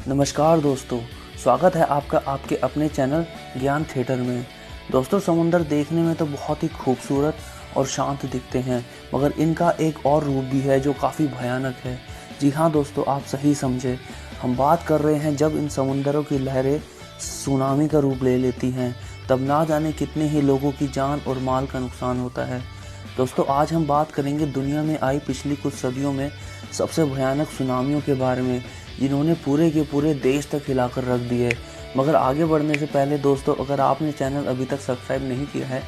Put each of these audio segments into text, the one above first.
नमस्कार दोस्तों, स्वागत है आपका आपके अपने चैनल ज्ञान थिएटर में। दोस्तों, समुंदर देखने में तो बहुत ही खूबसूरत और शांत दिखते हैं, मगर इनका एक और रूप भी है जो काफ़ी भयानक है। जी हाँ दोस्तों, आप सही समझे। हम बात कर रहे हैं जब इन समुंदरों की लहरें सुनामी का रूप ले लेती हैं, तब ना जाने कितने ही लोगों की जान और माल का नुकसान होता है। दोस्तों, आज हम बात करेंगे दुनिया में आई पिछली कुछ सदियों में सबसे भयानक सुनामियों के बारे में, जिन्होंने पूरे के पूरे देश तक हिलाकर रख दिए। मगर आगे बढ़ने से पहले दोस्तों, अगर आपने चैनल अभी तक सब्सक्राइब नहीं किया है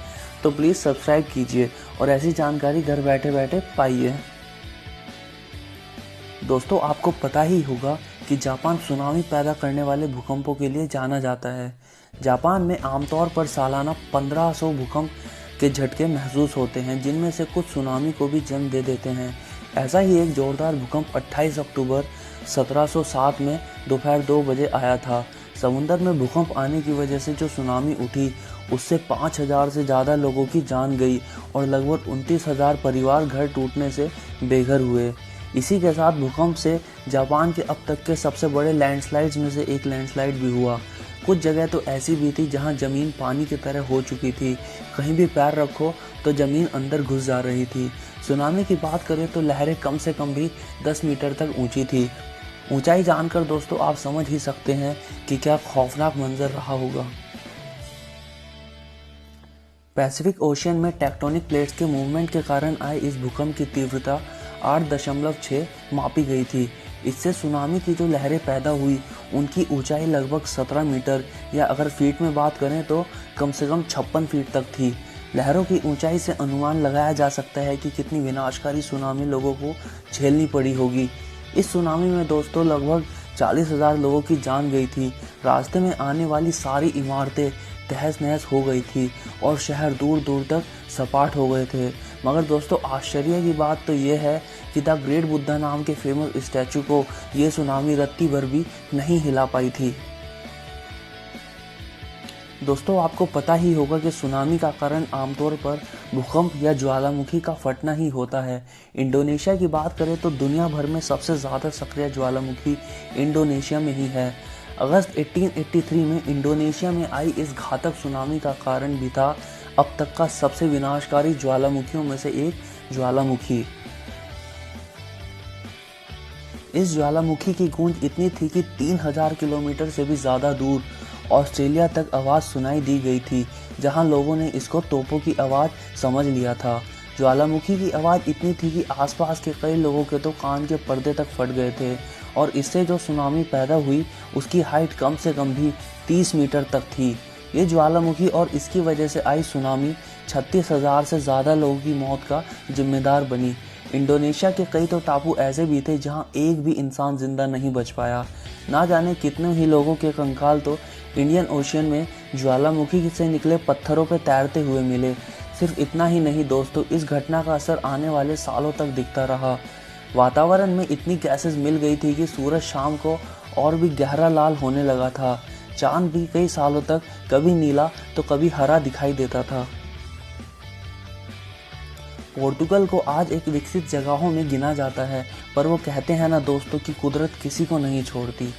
तो प्लीज़ सब्सक्राइब कीजिए और ऐसी जानकारी घर बैठे बैठे पाइए। दोस्तों, आपको पता ही होगा कि जापान सुनामी पैदा करने वाले भूकंपों के लिए जाना जाता है। जापान में आमतौर पर सालाना 1500 भूकंप के झटके महसूस होते हैं, जिनमें से कुछ सुनामी को भी जन्म दे देते हैं। ऐसा ही एक जोरदार भूकंप 28 अक्टूबर 1707 में दोपहर 2 बजे आया था। समुद्र में भूकंप आने की वजह से जो सुनामी उठी, उससे 5000 से ज़्यादा लोगों की जान गई और लगभग 29,000 परिवार घर टूटने से बेघर हुए। इसी के साथ भूकंप से जापान के अब तक के सबसे बड़े लैंडस्लाइड्स में से एक लैंडस्लाइड भी हुआ। कुछ जगह तो ऐसी भी थी जहां ज़मीन पानी की तरह हो चुकी थी, कहीं भी पैर रखो तो ज़मीन अंदर घुस जा रही थी। सुनामी की बात करें तो लहरें कम से कम भी 10 मीटर तक ऊंची थी। ऊंचाई जानकर दोस्तों आप समझ ही सकते हैं कि क्या खौफनाक मंजर रहा होगा। पैसिफिक ओशियन में टेक्टोनिक प्लेट्स के मूवमेंट के कारण आए इस भूकंप की तीव्रता 8.6 मापी गई थी। इससे सुनामी की जो लहरें पैदा हुई, उनकी ऊंचाई लगभग 17 मीटर या अगर फीट में बात करें तो कम से कम 56 फीट तक थी। लहरों की ऊंचाई से अनुमान लगाया जा सकता है कि कितनी विनाशकारी सुनामी लोगों को झेलनी पड़ी होगी। इस सुनामी में दोस्तों लगभग 40,000 लोगों की जान गई थी। रास्ते में आने वाली सारी इमारतें तहस नहस हो गई थी और शहर दूर दूर तक सपाट हो गए थे। मगर दोस्तों, आश्चर्य की बात तो ये है कि द ग्रेट बुद्धा नाम के फेमस स्टैचू को ये सुनामी रत्ती भर भी नहीं हिला पाई थी। दोस्तों, आपको पता ही होगा कि सुनामी का कारण आमतौर पर भूकंप या ज्वालामुखी का फटना ही होता है। इंडोनेशिया की बात करें तो दुनिया भर में सबसे ज़्यादा सक्रिय ज्वालामुखी इंडोनेशिया में ही है। अगस्त 1883 में इंडोनेशिया में आई इस घातक सुनामी का कारण भी था अब तक का सबसे विनाशकारी ज्वालामुखियों में से एक ज्वालामुखी। इस ज्वालामुखी की गूंज इतनी थी कि 3000 किलोमीटर से भी ज़्यादा दूर ऑस्ट्रेलिया तक आवाज़ सुनाई दी गई थी, जहां लोगों ने इसको तोपों की आवाज़ समझ लिया था। ज्वालामुखी की आवाज़ इतनी थी कि आसपास के कई लोगों के तो कान के पर्दे तक फट गए थे और इससे जो सुनामी पैदा हुई उसकी हाइट कम से कम भी 30 मीटर तक थी। ये ज्वालामुखी और इसकी वजह से आई सुनामी 36,000 से ज़्यादा लोगों की मौत का जिम्मेदार बनी। इंडोनेशिया के कई तो टापू ऐसे भी थे जहां एक भी इंसान जिंदा नहीं बच पाया। ना जाने कितने ही लोगों के कंकाल तो इंडियन ओशियन में ज्वालामुखी से निकले पत्थरों पर तैरते हुए मिले। सिर्फ इतना ही नहीं दोस्तों, इस घटना का असर आने वाले सालों तक दिखता रहा। वातावरण में इतनी गैसेस मिल गई थी कि सूरज शाम को और भी गहरा लाल होने लगा था। चांद भी कई सालों तक कभी नीला तो कभी हरा दिखाई देता था। पोर्टुगल को आज एक विकसित जगहों में गिना जाता है, पर वो कहते हैं ना दोस्तों कि कुदरत किसी को नहीं छोड़ती।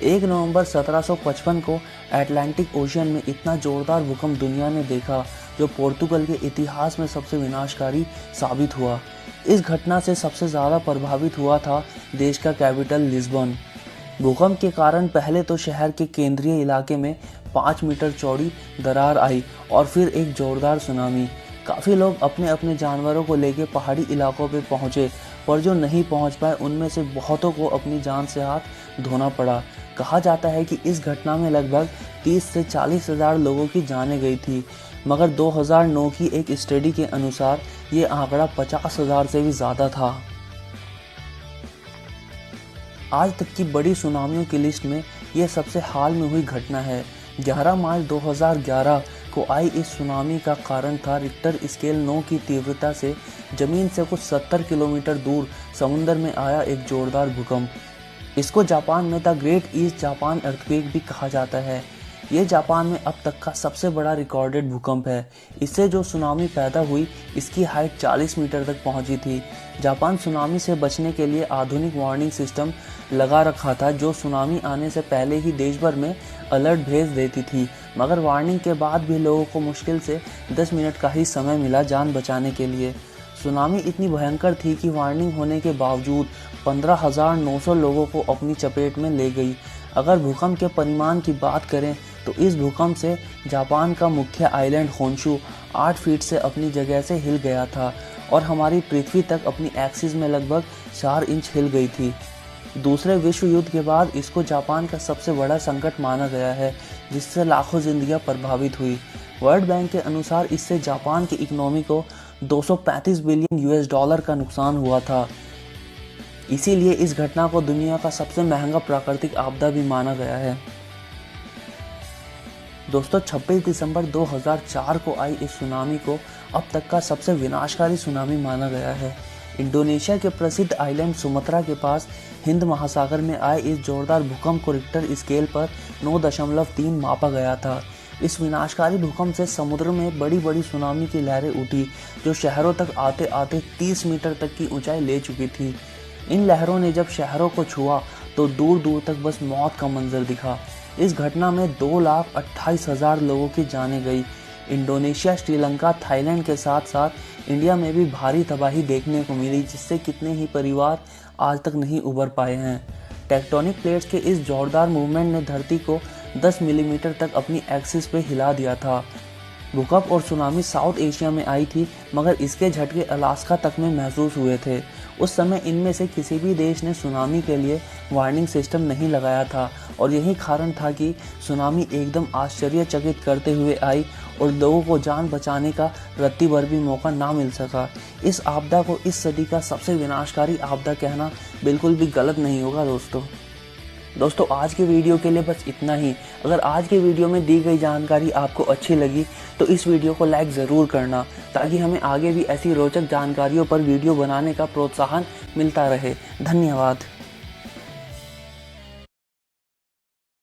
1 नवंबर 1755 को अटलांटिक ओशियन में इतना जोरदार भूकंप दुनिया ने देखा, जो पोर्तुगल के इतिहास में सबसे विनाशकारी साबित हुआ। इस घटना से सबसे ज़्यादा प्रभावित हुआ था देश का कैपिटल लिस्बन। भूकंप के कारण पहले तो शहर के केंद्रीय इलाके में 5 मीटर चौड़ी दरार आई और फिर एक जोरदार सुनामी। काफ़ी लोग अपने अपने जानवरों को लेकर पहाड़ी इलाकों पर पहुंचे, पर जो नहीं पहुंच पाए उनमें से बहुतों को अपनी जान से हाथ धोना पड़ा। कहा जाता है कि इस घटना में लगभग 30 से 40,000 लोगों की जानें गई थी, मगर 2009 की एक स्टडी के अनुसार ये आंकड़ा 50,000 से भी ज़्यादा था। आज तक की बड़ी सुनामियों की लिस्ट में यह सबसे हाल में हुई घटना है। 11 मार्च 2011 को आई इस सुनामी का कारण था रिक्टर स्केल 9 की तीव्रता से जमीन से कुछ 70 किलोमीटर दूर समुद्र में आया एक जोरदार भूकंप। इसको जापान में the great east Japan earthquake भी कहा जाता है। ये जापान में अब तक का सबसे बड़ा रिकॉर्डेड भूकंप है। इससे जो सुनामी पैदा हुई, इसकी हाइट 40 मीटर तक पहुंची थी। जापान सुनामी से बचने के लिए आधुनिक वार्निंग सिस्टम लगा रखा था, जो सुनामी आने से पहले ही देश भर में अलर्ट भेज देती थी। मगर वार्निंग के बाद भी लोगों को मुश्किल से 10 मिनट का ही समय मिला जान बचाने के लिए। सुनामी इतनी भयंकर थी कि वार्निंग होने के बावजूद 15,900 लोगों को अपनी चपेट में ले गई। अगर भूकंप के परिमाण की बात करें तो इस भूकंप से जापान का मुख्य आइलैंड होन्शु 8 फीट से अपनी जगह से हिल गया था और हमारी पृथ्वी तक अपनी एक्सिस में लगभग 4 इंच हिल गई थी। दूसरे विश्व युद्ध के बाद इसको जापान का सबसे बड़ा संकट माना गया है, जिससे लाखों जिंदगियां प्रभावित हुई। वर्ल्ड बैंक के अनुसार इससे जापान की इकोनॉमी को 235 बिलियन यूएस डॉलर का नुकसान हुआ था। इसीलिए इस घटना को दुनिया का सबसे महंगा प्राकृतिक आपदा भी माना गया है। दोस्तों, 26 दिसंबर 2004 को आई इस सुनामी को अब तक का सबसे विनाशकारी सुनामी माना गया है। इंडोनेशिया के प्रसिद्ध आइलैंड सुमात्रा के पास हिंद महासागर में आए इस जोरदार भूकंप को रिक्टर स्केल पर 9.3 मापा गया था। इस विनाशकारी भूकंप से समुद्र में बड़ी बड़ी सुनामी की लहरें उठी, जो शहरों तक आते आते 30 मीटर तक की ऊंचाई ले चुकी थी। इन लहरों ने जब शहरों को छुआ तो दूर दूर तक बस मौत का मंजर दिखा। इस घटना में 2,28,000 लोगों की जानें गई। इंडोनेशिया, श्रीलंका, थाईलैंड के साथ साथ इंडिया में भी भारी तबाही देखने को मिली, जिससे कितने ही परिवार आज तक नहीं उबर पाए हैं। टेक्टोनिक प्लेट्स के इस जोरदार मूवमेंट ने धरती को 10 मिलीमीटर तक अपनी एक्सिस पे हिला दिया था। भूकंप और सुनामी साउथ एशिया में आई थी, मगर इसके झटके अलास्का तक में महसूस हुए थे। उस समय इनमें से किसी भी देश ने सुनामी के लिए वार्निंग सिस्टम नहीं लगाया था और यही कारण था कि सुनामी एकदम आश्चर्यचकित करते हुए आई और लोगों को जान बचाने का रत्ती भर भी मौका ना मिल सका। इस आपदा को इस सदी का सबसे विनाशकारी आपदा कहना बिल्कुल भी गलत नहीं होगा। दोस्तों, आज के वीडियो के लिए बस इतना ही। अगर आज के वीडियो में दी गई जानकारी आपको अच्छी लगी तो इस वीडियो को लाइक ज़रूर करना, ताकि हमें आगे भी ऐसी रोचक जानकारियों पर वीडियो बनाने का प्रोत्साहन मिलता रहे। धन्यवाद।